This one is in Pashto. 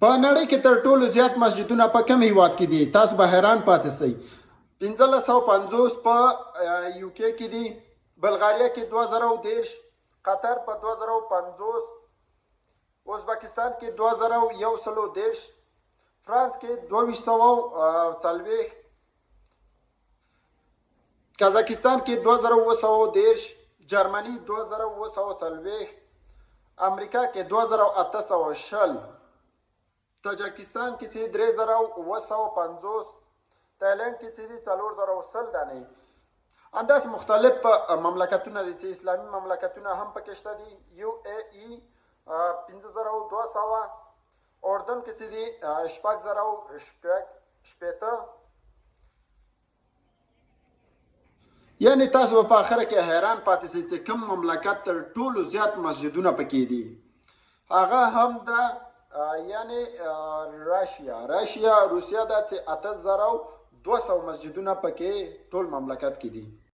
په نړۍ کې تر ټولو زیات مسجدونه په کوم هیواد کې دي؟ تاسو به حیران پاتې شئ. 1550 په یوکې کې دي، بلغاریا کې 2013، قطر په 2050، ازبکستان کې 2130، فرانس کې 2240، قزاقستان کې 2910، جرمني 2940، امریکا کې 2810، تاجکستان کې چې 3950، تایلند کې چې 4010 دانې. انداز مختلف مملکتونه دي چې اسلامي مملکتونه هم پکې شته دي. یو ای ای 5200، اردن کې چې دي 4060. یعنی تاسو په اخره کې حیران پاتې شئ چې کوم مملکت تر ټولو زیات مسجدونه پکې دي. هغه هم د یعنی روسیا ده چې 8200 مسجدونه پکې ټول مملکت کې دي.